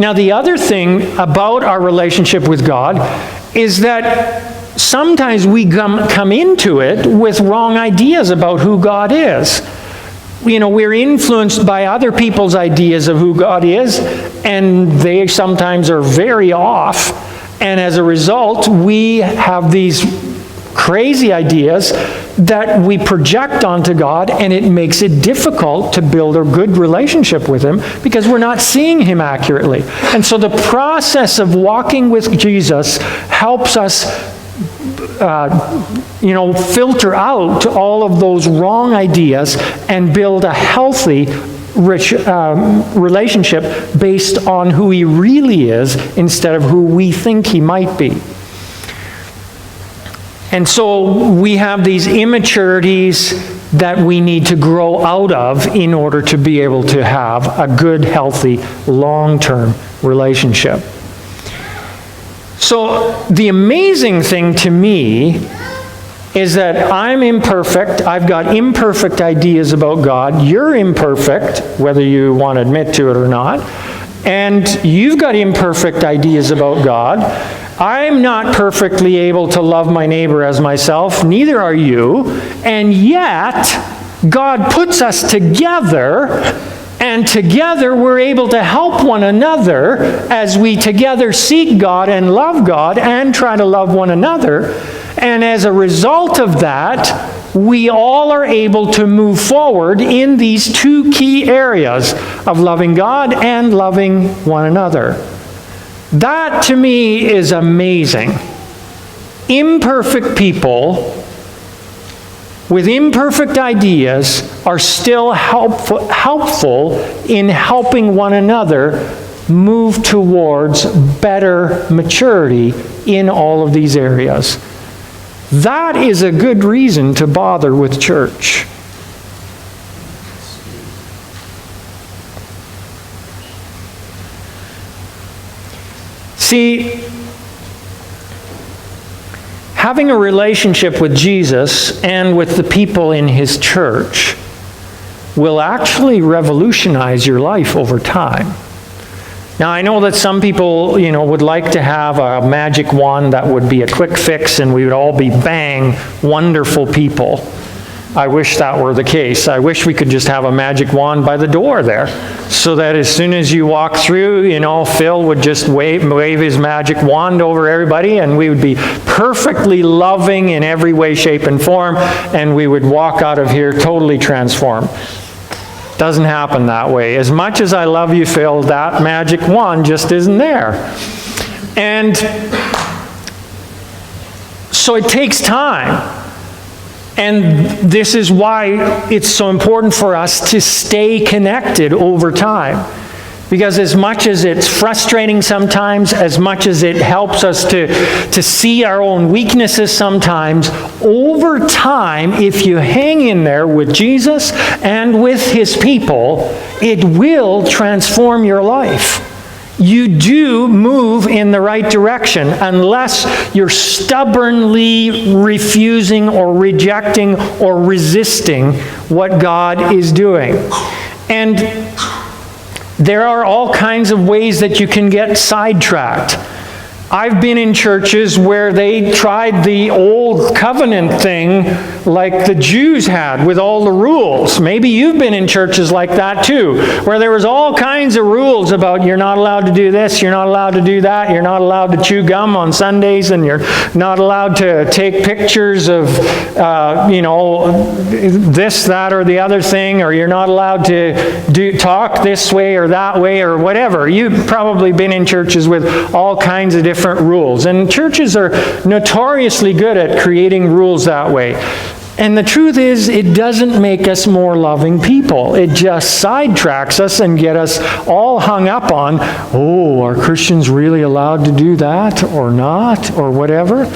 Now, the other thing about our relationship with God is that sometimes we come into it with wrong ideas about who God is. We're influenced by other people's ideas of who God is, and they sometimes are very off. And as a result, we have these crazy ideas that we project onto God, and it makes it difficult to build a good relationship with Him because we're not seeing Him accurately. And so the process of walking with Jesus helps us filter out all of those wrong ideas and build a healthy, rich relationship based on who He really is instead of who we think He might be. And so we have these immaturities that we need to grow out of in order to be able to have a good, healthy, long-term relationship. So the amazing thing to me is that I'm imperfect. I've got imperfect ideas about God. You're imperfect, whether you want to admit to it or not. And you've got imperfect ideas about God. I'm not perfectly able to love my neighbor as myself. Neither are you. And yet, God puts us together, and together we're able to help one another as we together seek God and love God and try to love one another. And as a result of that, we all are able to move forward in these two key areas of loving God and loving one another. That, to me, is amazing. Imperfect people with imperfect ideas are still helpful in helping one another move towards better maturity in all of these areas. That is a good reason to bother with church. See, having a relationship with Jesus and with the people in His church will actually revolutionize your life over time. Now, I know that some people, would like to have a magic wand that would be a quick fix and we would all be, bang, wonderful people. I wish that were the case. I wish we could just have a magic wand by the door there, so that as soon as you walk through, Phil would just wave his magic wand over everybody, and we would be perfectly loving in every way, shape, and form, and we would walk out of here totally transformed. Doesn't happen that way. As much as I love you, Phil, that magic wand just isn't there. And so it takes time. And this is why it's so important for us to stay connected over time. Because as much as it's frustrating sometimes, as much as it helps us to see our own weaknesses sometimes, over time, if you hang in there with Jesus and with His people, it will transform your life. You do move in the right direction unless you're stubbornly refusing or rejecting or resisting what God is doing. And there are all kinds of ways that you can get sidetracked. I've been in churches where they tried the old covenant thing like the Jews had with all the rules. Maybe you've been in churches like that too, where there was all kinds of rules about you're not allowed to do this, you're not allowed to do that, you're not allowed to chew gum on Sundays, and you're not allowed to take pictures of, this, that, or the other thing, or you're not allowed to talk this way or that way or whatever. You've probably been in churches with all kinds of different rules. And churches are notoriously good at creating rules that way. And the truth is, it doesn't make us more loving people. It just sidetracks us and get us all hung up on, are Christians really allowed to do that or not or whatever?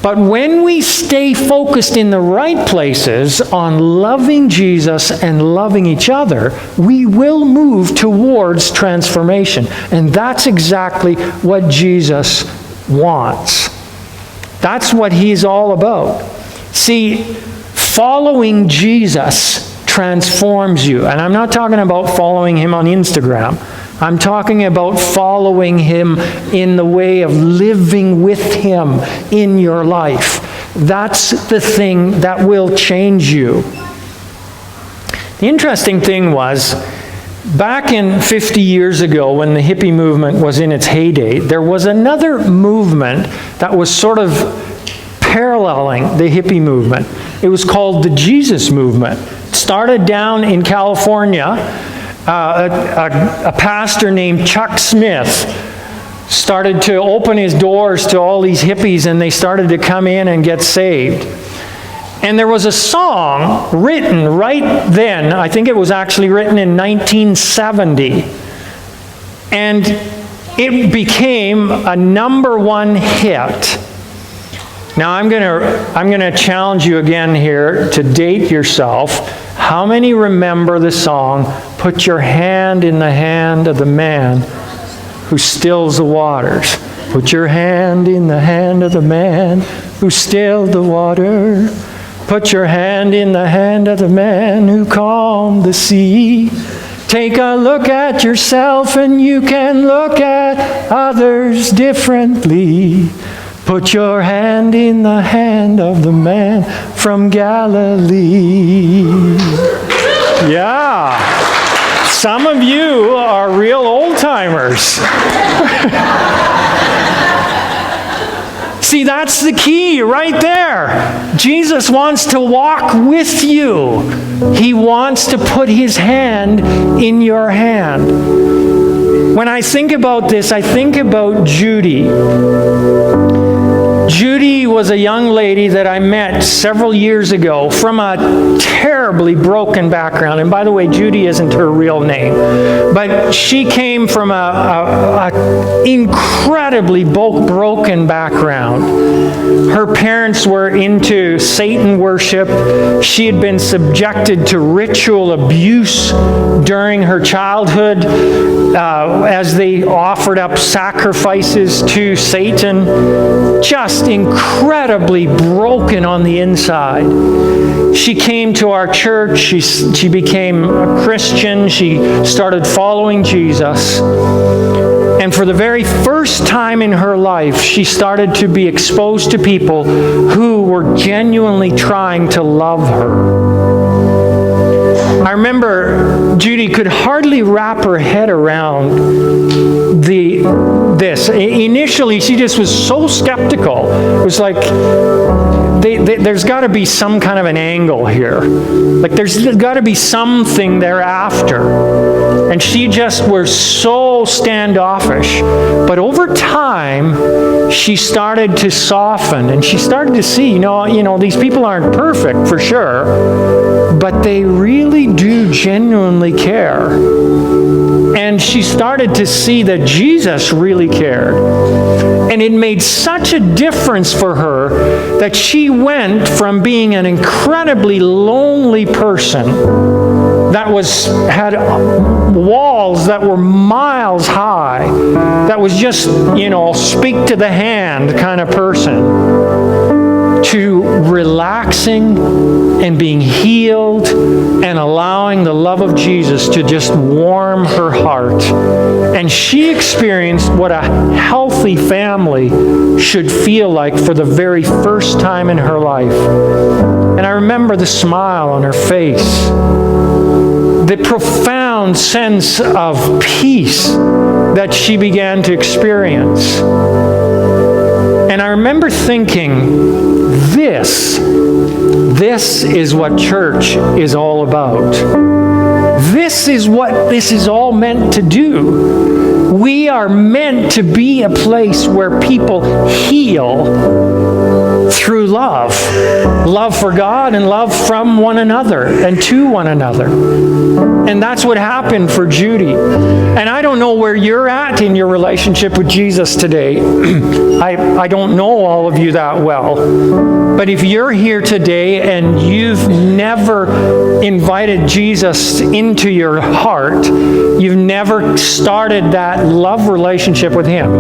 But when we stay focused in the right places on loving Jesus and loving each other, we will move towards transformation. And that's exactly what Jesus wants. That's what He's all about. See, following Jesus transforms you. And I'm not talking about following Him on Instagram. I'm talking about following Him in the way of living with Him in your life. That's the thing that will change you. The interesting thing was, back in 50 years ago when the hippie movement was in its heyday, there was another movement that was sort of paralleling the hippie movement. It was called the Jesus movement. It started down in California. A pastor named Chuck Smith started to open his doors to all these hippies, and they started to come in and get saved. And there was a song written right then, I think it was actually written in 1970, and it became a #1 hit. Now I'm going to challenge you again here to date yourself. How many remember the song, "Put your hand in the hand of the man who stills the waters"? Put your hand in the hand of the man who stilled the water. Put your hand in the hand of the man who calmed the sea. Take a look at yourself and you can look at others differently. Put your hand in the hand of the man from Galilee. Yeah. Some of you are real old-timers. See, that's the key right there. Jesus wants to walk with you. He wants to put His hand in your hand. When I think about this, I think about Judy. Judy was a young lady that I met several years ago from a terribly broken background. And by the way, Judy isn't her real name. But she came from a incredibly broken background. Her parents were into Satan worship. She had been subjected to ritual abuse during her childhood as they offered up sacrifices to Satan. Just incredibly broken on the inside. She came to our church. She became a Christian. She started following Jesus. And for the very first time in her life, she started to be exposed to people who were genuinely trying to love her. I remember Judy could hardly wrap her head around this. Initially, she just was so skeptical. It was like, there's got to be some kind of an angle here. Like, there's got to be something thereafter. And she just was so standoffish. But over time, she started to soften, and she started to see, you know, these people aren't perfect for sure, but they really do genuinely care. And she started to see that Jesus really cared. And it made such a difference for her that she went from being an incredibly lonely person that had walls that were miles high, that was just, speak to the hand kind of person, to relaxing and being healed and allowing the love of Jesus to just warm her heart. And she experienced what a healthy family should feel like for the very first time in her life. And I remember the smile on her face, the profound sense of peace that she began to experience. And I remember thinking, this is what church is all about. This is what this is all meant to do. We are meant to be a place where people heal through love. Love for God and love from one another and to one another. And that's what happened for Judy. And I don't know where you're at in your relationship with Jesus today. I don't know all of you that well. But if you're here today and you've never invited Jesus into your heart, you've never started that love relationship with Him,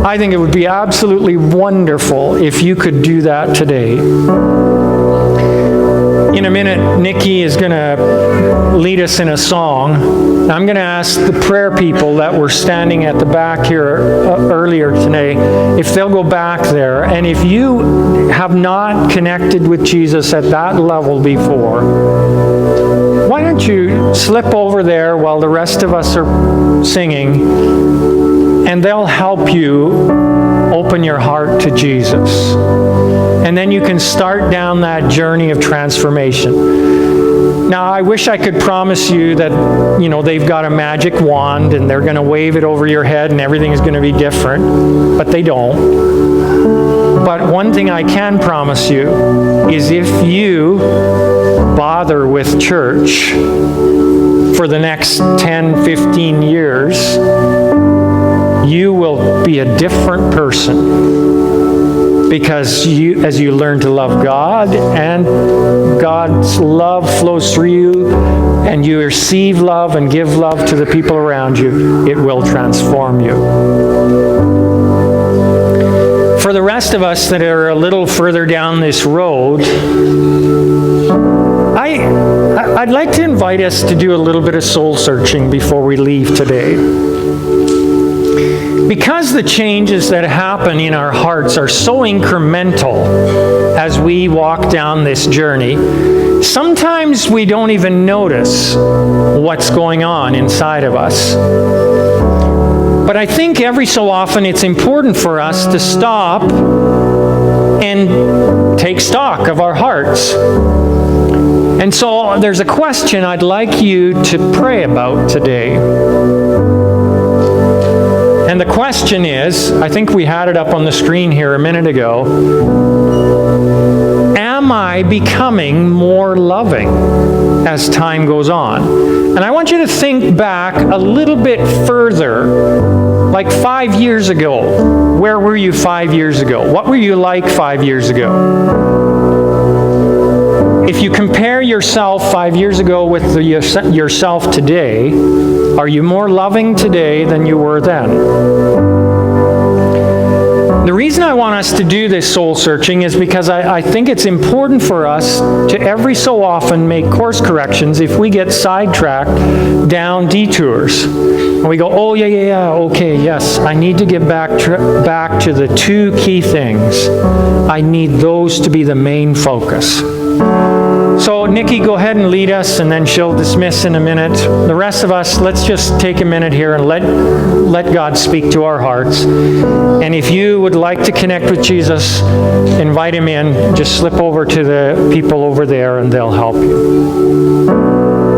I think it would be absolutely wonderful if you could do that today. In a minute, Nikki is going to lead us in a song. I'm going to ask the prayer people that were standing at the back here earlier today, if they'll go back there, and if you have not connected with Jesus at that level before, why don't you slip over there while the rest of us are singing, and they'll help you open your heart to Jesus. And then you can start down that journey of transformation. Now, I wish I could promise you that, they've got a magic wand and they're going to wave it over your head and everything is going to be different, but they don't. But one thing I can promise you is if you bother with church for the next 10, 15 years, you will be a different person. Because as you learn to love God, and God's love flows through you, and you receive love and give love to the people around you, it will transform you. For the rest of us that are a little further down this road, I'd like to invite us to do a little bit of soul searching before we leave today. Because the changes that happen in our hearts are so incremental as we walk down this journey, sometimes we don't even notice what's going on inside of us. But I think every so often it's important for us to stop and take stock of our hearts. And so there's a question I'd like you to pray about today. And the question is, I think we had it up on the screen here a minute ago, am I becoming more loving as time goes on? And I want you to think back a little bit further, like 5 years ago. Where were you 5 years ago? What were you like 5 years ago? If you compare yourself 5 years ago with yourself today, are you more loving today than you were then? The reason I want us to do this soul searching is because I think it's important for us to every so often make course corrections if we get sidetracked down detours. And we go, oh yeah, okay, yes, I need to get back to the two key things. I need those to be the main focus. So Nikki, go ahead and lead us, and then she'll dismiss in a minute. The rest of us, let's just take a minute here and let God speak to our hearts. And if you would like to connect with Jesus, invite him in. Just slip over to the people over there and they'll help you.